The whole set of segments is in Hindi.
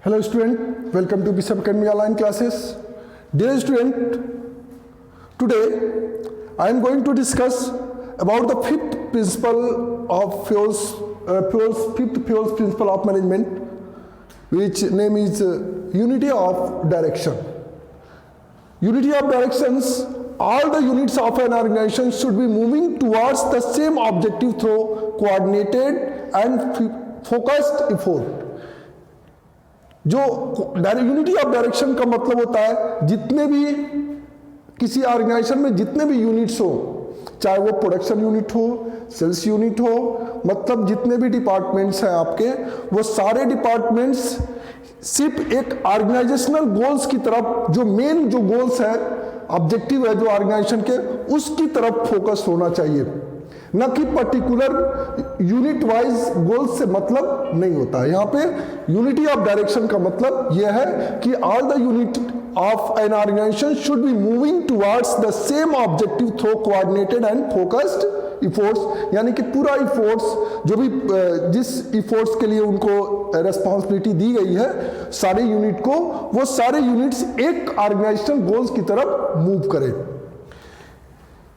Hello student, welcome to Bishop Academy online classes. Dear student, today I am going to discuss about the fifth principle of fifth fuels principle of management, which name is unity of direction. Unity of directions, all the units of an organization should be moving towards the same objective through coordinated and focused effort. जो यूनिटी ऑफ डायरेक्शन का मतलब होता है जितने भी किसी ऑर्गेनाइजेशन में जितने भी यूनिट्स हो, चाहे वो प्रोडक्शन यूनिट हो, सेल्स यूनिट हो, मतलब जितने भी डिपार्टमेंट्स हैं आपके, वो सारे डिपार्टमेंट्स सिर्फ एक ऑर्गेनाइजेशनल गोल्स की तरफ, जो मेन जो गोल्स है, ऑब्जेक्टिव है जो ऑर्गेनाइजेशन के, उसकी तरफ फोकस होना चाहिए, न कि पर्टिकुलर यूनिट वाइज गोल से मतलब नहीं होता है। यहाँ पे यूनिटी ऑफ डायरेक्शन का मतलब यह है कि all the unit of an organisation should be moving towards the same objective through coordinated and focused efforts, यानी कि पूरा इफोर्ट्स जो भी जिस इफोर्ट्स के लिए उनको रेस्पॉन्सिबिलिटी दी गई है सारे यूनिट को, वो सारे यूनिट्स एक ऑर्गेनाइजेशनल गोल्स की तरफ मूव करें।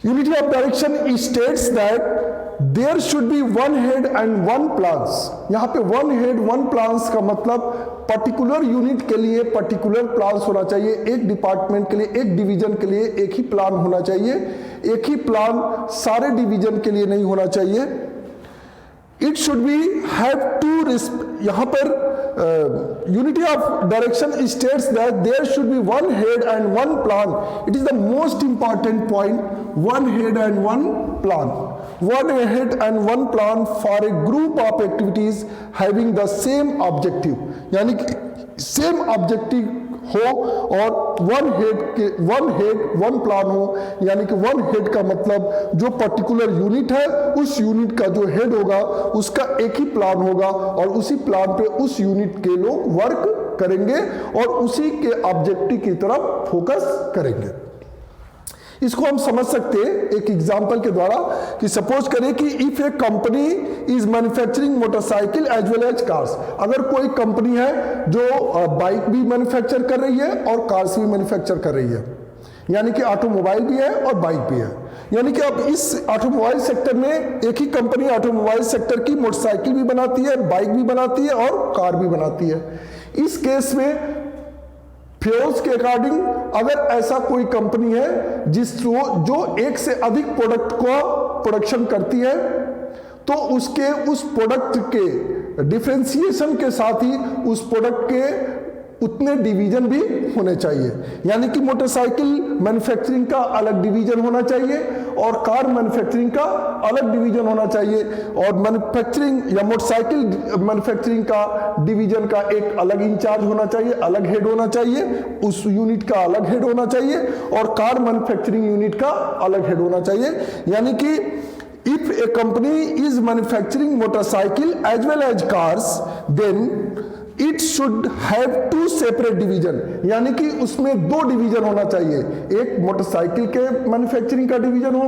Unity of direction states that there should be one head and one plans. यहाँ पे one head one plans का मतलब पर्टिकुलर यूनिट के लिए पर्टिकुलर प्लान्स होना चाहिए, एक डिपार्टमेंट के लिए, एक डिवीजन के लिए एक ही प्लान होना चाहिए, एक ही प्लान सारे डिवीजन के लिए नहीं होना चाहिए। It should be have to यहाँ पर unity of direction states that there should be one head and one plan. It is the most important point, one head and one plan. One head and one plan for a group of activities having the same objective, यानी कि सेम ऑब्जेक्टिव हो और वन हेड वन प्लान हो, यानी कि वन हेड का मतलब जो पर्टिकुलर यूनिट है उस यूनिट का जो हेड होगा उसका एक ही प्लान होगा और उसी प्लान पे उस यूनिट के लोग वर्क करेंगे और उसी के ऑब्जेक्टिव की तरफ फोकस करेंगे। इसको हम समझ सकते हैं एक एग्जांपल के द्वारा कि सपोज करें कि if a company is manufacturing motorcycle as well as cars, अगर कोई कंपनी है जो बाइक भी मैन्युफैक्चर कर रही है और कार्स भी मैन्युफैक्चर कर रही है, यानी कि ऑटोमोबाइल भी है और बाइक भी है, यानी कि अब इस ऑटोमोबाइल सेक्टर में एक ही कंपनी ऑटोमोबाइल सेक्टर की मोटरसाइकिल भी बनाती है, बाइक भी बनाती है और कार भी बनाती है। इस केस में फ्यूल्स के अकॉर्डिंग अगर ऐसा कोई कंपनी है जो एक से अधिक प्रोडक्ट को प्रोडक्शन करती है तो उसके उस प्रोडक्ट के डिफरेंशिएशन के साथ ही उस प्रोडक्ट के उतने डिवीजन भी होने चाहिए, यानी कि मोटरसाइकिल मैन्युफैक्चरिंग का अलग डिवीजन होना चाहिए और कार मैन्युफैक्चरिंग का अलग डिवीजन होना चाहिए और मैन्युफैक्चरिंग या मोटरसाइकिल मैन्युफैक्चरिंग का डिवीजन का एक अलग इंचार्ज होना चाहिए, अलग हेड होना चाहिए, उस यूनिट का अलग हेड होना चाहिए और कार मैन्युफैक्चरिंग यूनिट का अलग हेड होना चाहिए। यानी कि if a company is manufacturing motorcycle as well as cars then it should have to separate division, यानी कि उसमें दो डिवीजन होना चाहिए, एक मोटरसाइकिल के मैन्युफैक्चरिंग का डिवीजन हो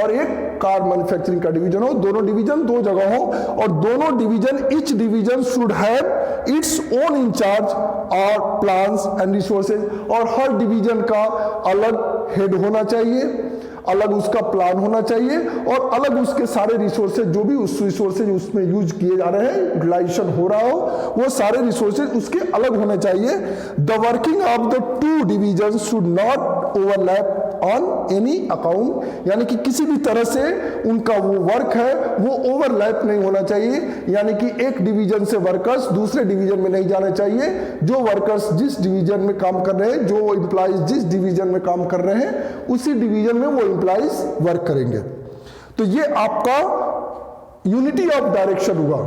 और एक कार मैन्युफैक्चरिंग का डिवीजन हो, दोनों डिवीजन दो जगह हो और दोनों division each division should have its own incharge और प्लान्स एंड रिसोर्सेज, और हर डिवीजन का अलग हेड होना चाहिए, अलग उसका प्लान होना चाहिए और अलग उसके सारे रिसोर्सेज जो भी उस रिसोर्सेज उसमें यूज किए जा रहे हैं, यूटिलाइजेशन हो रहा हो, वो सारे रिसोर्सेज उसके अलग होने चाहिए। The working of the two division should not overlap on any account, यानी कि किसी भी तरह से उनका वो वर्क है वो ओवरलैप नहीं होना चाहिए, यानी कि एक डिवीजन से वर्कर्स दूसरे डिवीजन में नहीं जाने चाहिए, जो वर्कर्स जिस डिवीजन में काम कर रहे हैं, जो एम्प्लॉइज जिस डिवीजन में काम कर रहे हैं उसी डिवीजन में वो एम्प्लॉइज वर्क करेंगे। तो ये आपका यूनिटी ऑफ डायरेक्शन हुआ,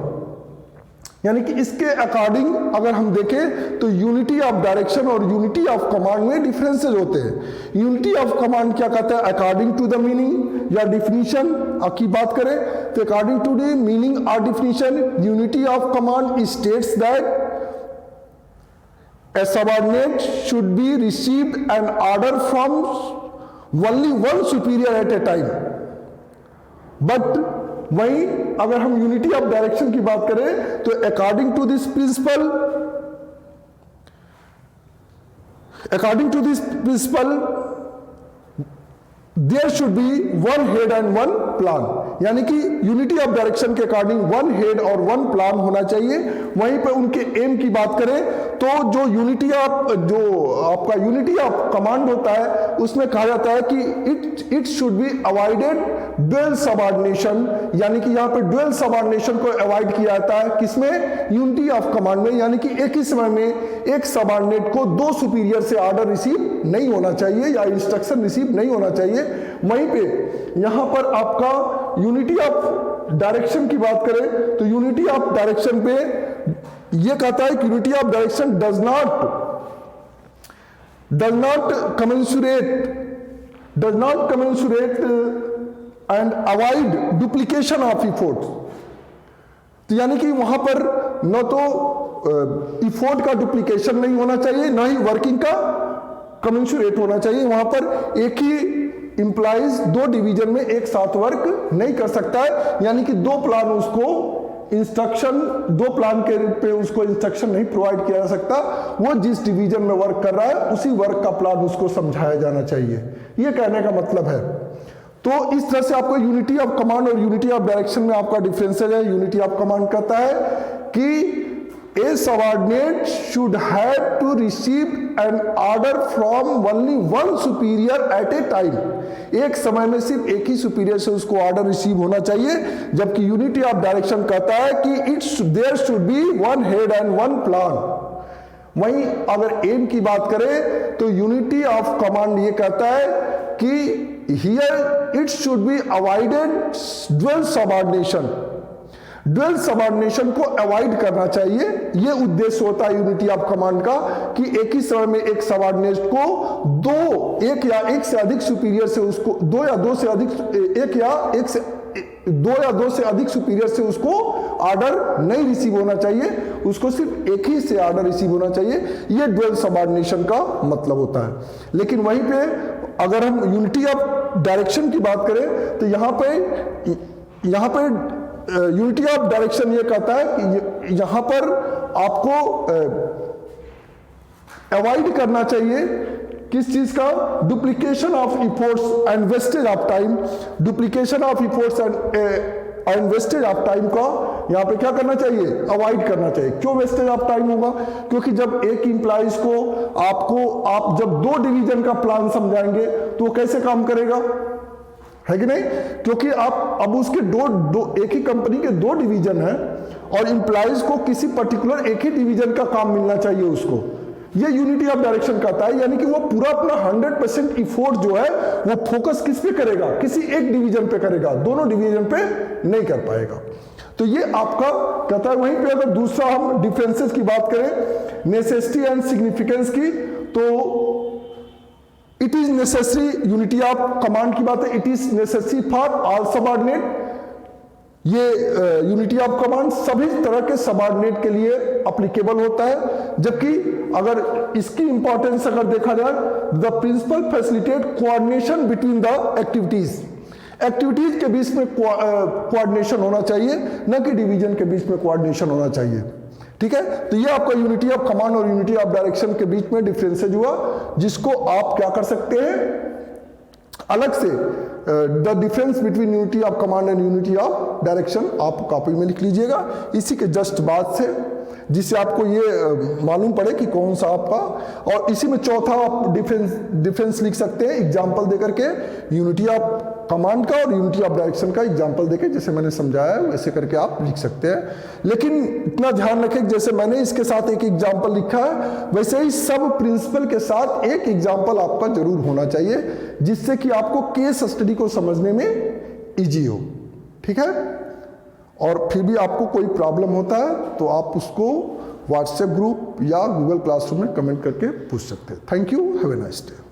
यानी कि इसके अकॉर्डिंग अगर हम देखें तो यूनिटी ऑफ डायरेक्शन और यूनिटी ऑफ कमांड में डिफरेंसेस होते हैं। यूनिटी ऑफ कमांड क्या कहता है, अकॉर्डिंग टू द मीनिंग या डिफिनीशन की बात करें तो अकॉर्डिंग टू द मीनिंग और definition unity of command states that a subordinate should be received an order from only one superior at a time, but वहीं अगर हम यूनिटी ऑफ डायरेक्शन की बात करें तो according to this principle According to this principle, there should be one head and one plan, यानी कि यूनिटी ऑफ डायरेक्शन के अकॉर्डिंग वन हेड और वन प्लान होना चाहिए। वहीं पे उनके एम की बात करें तो जो आपका यूनिटी ऑफ कमांड होता है उसमें कहा जाता है कि it should be avoided dual subordination, यानी कि यहाँ पे ड्यूअल सबऑर्डिनेशन को अवॉइड किया जाता है किसमें, यूनिटी ऑफ कमांड में, यानी कि एक ही समय में एक सबऑर्डिनेट को दो सुपीरियर से ऑर्डर रिसीव नहीं होना चाहिए या इंस्ट्रक्शन रिसीव नहीं होना चाहिए। वहीं पे यहां पर आपका यूनिटी ऑफ डायरेक्शन की बात करें तो यूनिटी ऑफ डायरेक्शन पे यह कहता है कि unity of direction does not commensurate and avoid duplication of effort. तो यानी कि वहां पर न तो इफोर्ट का डुप्लीकेशन नहीं होना चाहिए, ना ही वर्किंग का कमेंसुरेट होना चाहिए। वहां पर एक ही इंप्लाइज दो डिवीजन में एक साथ वर्क नहीं कर सकता है, यानी कि दो प्लान के रूप में उसको इंस्ट्रक्शन नहीं प्रोवाइड किया जा सकता। वो जिस डिवीजन में वर्क कर रहा है उसी वर्क का प्लान उसको समझाया जाना चाहिए, ये कहने का मतलब है। तो इस तरह से आपको यूनिटी ऑफ कमांड और यूनिटी ऑफ डायरेक्शन में आपका डिफरेंसेस है। यूनिटी ऑफ कमांड कहता है कि a subordinate should have to receive an order from only one superior at a time, एक समय में सिर्फ एक ही सुपीरियर से उसको ऑर्डर रिसीव होना चाहिए। जबकि यूनिटी ऑफ डायरेक्शन कहता है कि there should be one head and one plan. वहीं अगर एम की बात करें तो यूनिटी ऑफ कमांड ये कहता है कि here it should be avoided dual subordination, dual subordination को अवॉइड करना चाहिए। यह उद्देश्य होता है यूनिटी ऑफ कमांड का कि एक ही समय में एक सबऑर्डिनेट को एक या एक से अधिक सुपीरियर से उसको दो या दो से अधिक सुपीरियर से उसको ऑर्डर नहीं रिसीव होना चाहिए, उसको सिर्फ एक ही से ऑर्डर रिसीव होना चाहिए। यह ड्यूअल सबऑर्डिनेशन का मतलब होता है। लेकिन वहीं पे अगर हम यूनिटी ऑफ डायरेक्शन की बात करें तो यहां पे यूनिटी ऑफ डायरेक्शन ये कहता है कि यहां पर आपको अवॉइड करना चाहिए किस चीज का, duplication of efforts and wastage of time. Duplication of efforts and wastage of time का यहां पे क्या करना चाहिए, अवॉइड करना चाहिए। क्यों वेस्टेज ऑफ टाइम होगा, क्योंकि जब एक इंप्लॉइज को आप जब दो डिवीजन का प्लान समझाएंगे तो वो कैसे काम करेगा, है कि नहीं। क्योंकि आप अब उसके एक ही कंपनी के दो डिवीजन हैं और इंप्लॉइज को किसी पर्टिकुलर एक ही डिवीजन का काम मिलना चाहिए उसको, ये यूनिटी ऑफ डायरेक्शन कहता है। यानी कि वो पूरा अपना 100% इफोर्ट जो है वो फोकस किस पे करेगा, किसी एक डिवीजन पे करेगा, दोनों डिवीजन पे नहीं कर पाएगा। तो ये आपका कहता है। वहीं पे अगर दूसरा हम डिफरेंसेस की बात करें, नेसेसिटी एंड सिग्निफिकेंस की, तो it is necessary, unity of command की बात है, it is necessary for all subordinate. ये यूनिटी ऑफ कमांड सभी तरह के सबऑर्डिनेट के लिए एप्लीकेबल होता है। जबकि अगर इसकी इंपॉर्टेंस अगर देखा जाए, the principle facilitate coordination between the activities के बीच में कोऑर्डिनेशन होना चाहिए, न कि डिवीजन के बीच में कोऑर्डिनेशन होना चाहिए। ठीक है, तो ये आपका यूनिटी ऑफ कमांड और यूनिटी ऑफ डायरेक्शन के बीच में डिफरेंसेज हुआ, जिसको आप क्या कर सकते हैं अलग से, the difference between unity of command and unity of direction आप कॉपी में लिख लीजिएगा इसी के जस्ट बाद से, जिससे आपको ये मालूम पड़े कि कौन सा आपका। और इसी में चौथा आप डिफरेंस लिख सकते हैं एग्जाम्पल देकर के, यूनिटी ऑफ कमांड का और यूनिटी ऑफ डायरेक्शन का एग्जाम्पल देके, जैसे मैंने समझाया है वैसे करके आप लिख सकते हैं। लेकिन इतना ध्यान रखें, जैसे मैंने इसके साथ एक एग्जाम्पल लिखा है वैसे ही सब प्रिंसिपल के साथ एक एग्जाम्पल आपका जरूर होना चाहिए, जिससे कि आपको केस स्टडी को समझने में इजी हो। ठीक है, और फिर भी आपको कोई प्रॉब्लम होता है तो आप उसको व्हाट्सएप ग्रुप या गूगल क्लासरूम में कमेंट करके पूछ सकते हैं। Thank you, have a nice day.